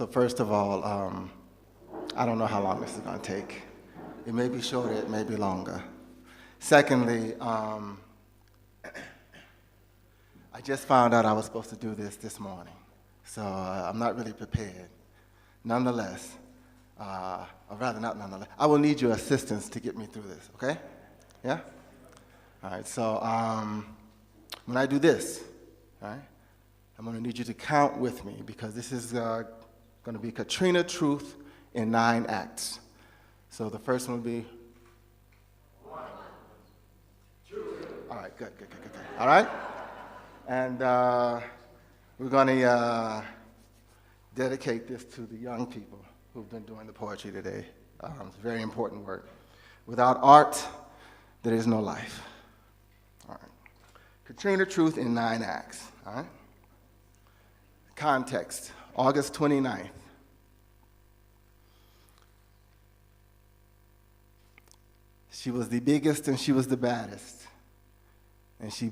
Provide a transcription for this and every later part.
So first of all, I don't know how long this is going to take. It may be shorter, it may be longer. Secondly, I just found out I was supposed to do this morning, so I'm not really prepared. Nonetheless, or rather not nonetheless, I will need your assistance to get me through this, okay? Yeah? All right, so when I do this, all right, I'm going to need you to count with me because this is going to be Katrina truth in 9 acts. So the first one will be 1, 2. All right, good. All right? And we're going to dedicate this to the young people who've been doing the poetry today. It's very important work. Without art, there is no life. All right. Katrina truth in 9 acts. All right? Context, August 29th. She was the biggest and she was the baddest. And she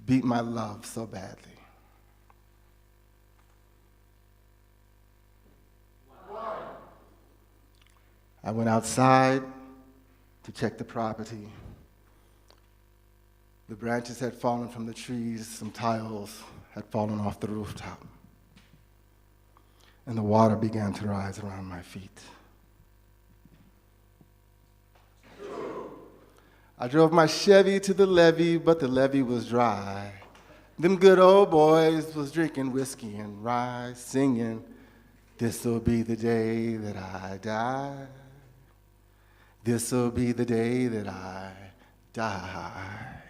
beat my love so badly. 1. I went outside to check the property. The branches had fallen from the trees, some tiles had fallen off the rooftop. And the water began to rise around my feet. I drove my Chevy to the levee, but the levee was dry. Them good old boys was drinking whiskey and rye, singing, "This'll be the day that I die. This'll be the day that I die."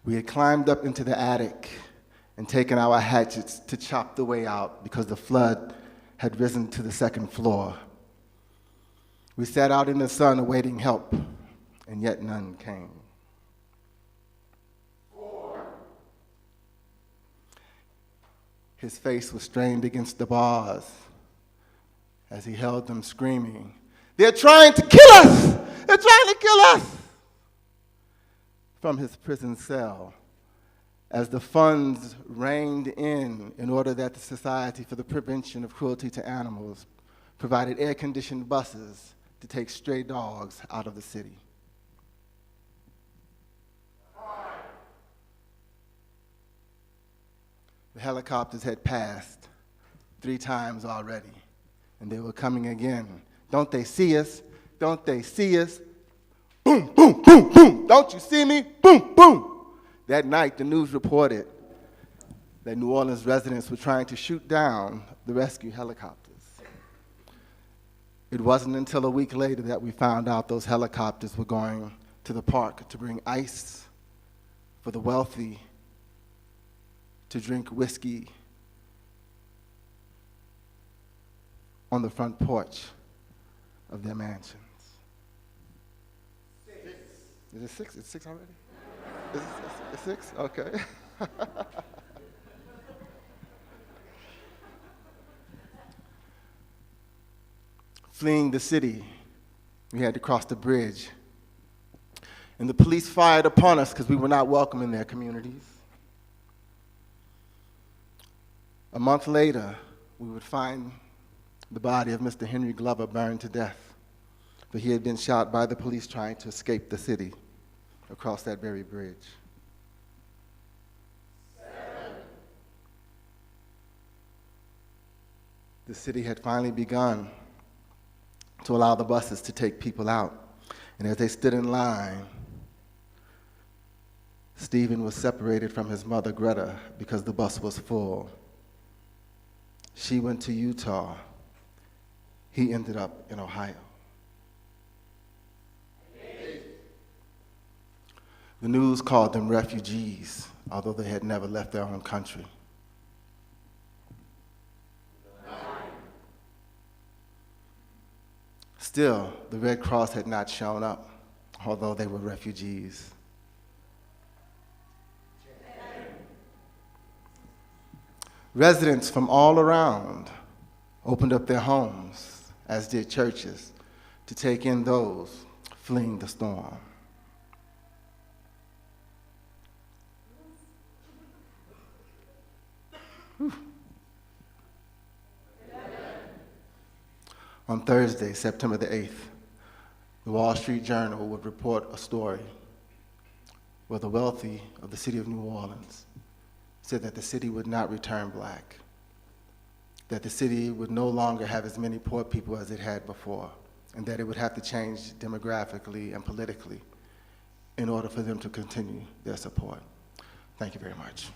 We had climbed up into the attic and taken our hatchets to chop the way out because the flood had risen to the 2nd floor. We sat out in the sun awaiting help, and yet none came. 4. His face was strained against the bars as he held them screaming, "They're trying to kill us! They're trying to kill us!" From his prison cell, as the funds rained in order that the Society for the Prevention of Cruelty to Animals provided air-conditioned buses to take stray dogs out of the city. 5. The helicopters had passed 3 times already, and they were coming again. "Don't they see us? Don't they see us? Boom, boom, boom, boom. Don't you see me? Boom, boom." That night, the news reported that New Orleans residents were trying to shoot down the rescue helicopters. It wasn't until a week later that we found out those helicopters were going to the park to bring ice for the wealthy to drink whiskey on the front porch of their mansions. 6. Is it 6? It's 6 already? It's 6? Okay. Fleeing the city, we had to cross the bridge. And the police fired upon us because we were not welcome in their communities. A month later, we would find the body of Mr. Henry Glover burned to death, but he had been shot by the police trying to escape the city across that very bridge. 7. The city had finally begun to allow the buses to take people out. And as they stood in line, Stephen was separated from his mother, Greta, because the bus was full. She went to Utah. He ended up in Ohio. 8. The news called them refugees, although they had never left their own country. 9. Still, the Red Cross had not shown up, although they were refugees. 10. Residents from all around opened up their homes, as did churches, to take in those fleeing the storm. On Thursday, September the 8th, the Wall Street Journal would report a story where the wealthy of the city of New Orleans said that the city would not return black, that the city would no longer have as many poor people as it had before, and that it would have to change demographically and politically in order for them to continue their support. Thank you very much.